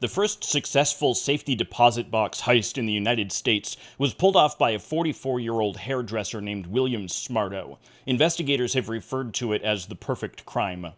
The first successful safety deposit box heist in the United States was pulled off by a 44-year-old hairdresser named William Smarto. Investigators have referred to it as the perfect crime.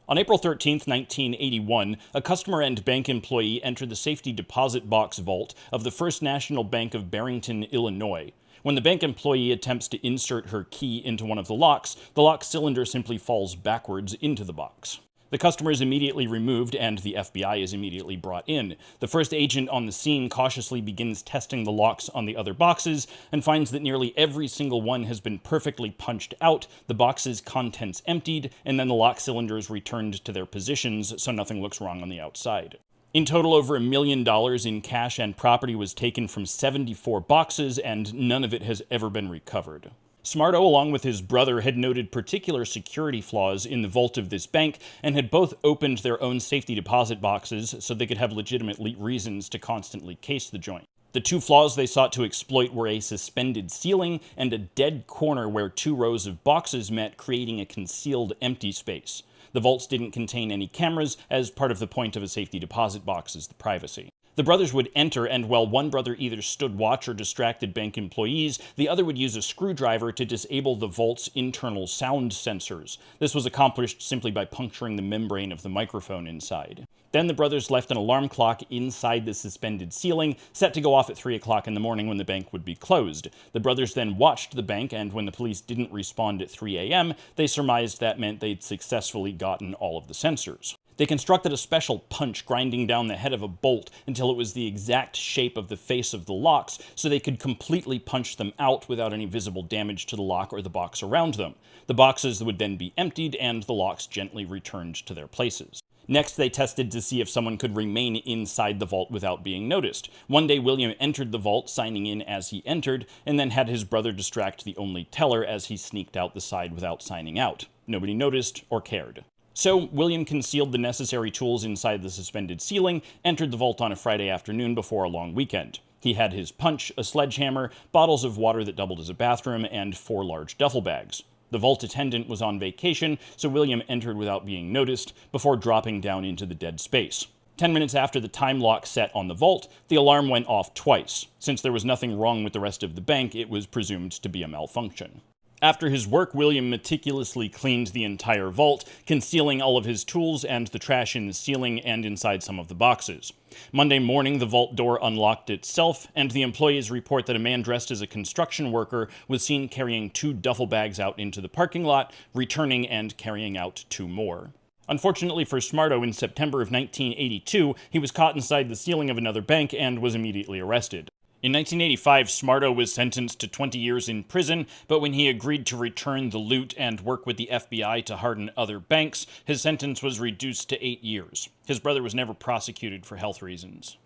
On April 13, 1981, a customer and bank employee entered the safety deposit box vault of the First National Bank of Barrington, Illinois. When the bank employee attempts to insert her key into one of the lock cylinder simply falls backwards into the box. The customer is immediately removed and the FBI is immediately brought in. The first agent on the scene cautiously begins testing the locks on the other boxes and finds that nearly every single one has been perfectly punched out, the box's contents emptied, and then the lock cylinders returned to their positions so nothing looks wrong on the outside. In total, over $1 million in cash and property was taken from 74 boxes, and none of it has ever been recovered. Smarto, along with his brother, had noted particular security flaws in the vault of this bank and had both opened their own safety deposit boxes so they could have legitimate reasons to constantly case the joint. The two flaws they sought to exploit were a suspended ceiling and a dead corner where two rows of boxes met, creating a concealed empty space. The vaults didn't contain any cameras, as part of the point of a safety deposit box is the privacy. The brothers would enter, and while one brother either stood watch or distracted bank employees, the other would use a screwdriver to disable the vault's internal sound sensors. This was accomplished simply by puncturing the membrane of the microphone inside. Then the brothers left an alarm clock inside the suspended ceiling, set to go off at 3 o'clock in the morning when the bank would be closed. The brothers then watched the bank, and when the police didn't respond at 3 a.m., they surmised that meant they'd successfully gotten all of the sensors. They constructed a special punch grinding down the head of a bolt until it was the exact shape of the face of the locks, so they could completely punch them out without any visible damage to the lock or the box around them. The boxes would then be emptied and the locks gently returned to their places. Next, they tested to see if someone could remain inside the vault without being noticed. One day, William entered the vault, signing in as he entered, and then had his brother distract the only teller as he sneaked out the side without signing out. Nobody noticed or cared. So, William concealed the necessary tools inside the suspended ceiling, entered the vault on a Friday afternoon before a long weekend. He had his punch, a sledgehammer, bottles of water that doubled as a bathroom, and 4 large duffel bags. The vault attendant was on vacation, so William entered without being noticed, before dropping down into the dead space. 10 minutes after the time lock set on the vault, the alarm went off twice. Since there was nothing wrong with the rest of the bank, it was presumed to be a malfunction. After his work, William meticulously cleaned the entire vault, concealing all of his tools and the trash in the ceiling and inside some of the boxes. Monday morning, the vault door unlocked itself, and the employees report that a man dressed as a construction worker was seen carrying 2 duffel bags out into the parking lot, returning and carrying out 2 more. Unfortunately for Smarto, in September of 1982, he was caught inside the ceiling of another bank and was immediately arrested. In 1985, Smarto was sentenced to 20 years in prison, but when he agreed to return the loot and work with the FBI to harden other banks, his sentence was reduced to 8 years. His brother was never prosecuted for health reasons.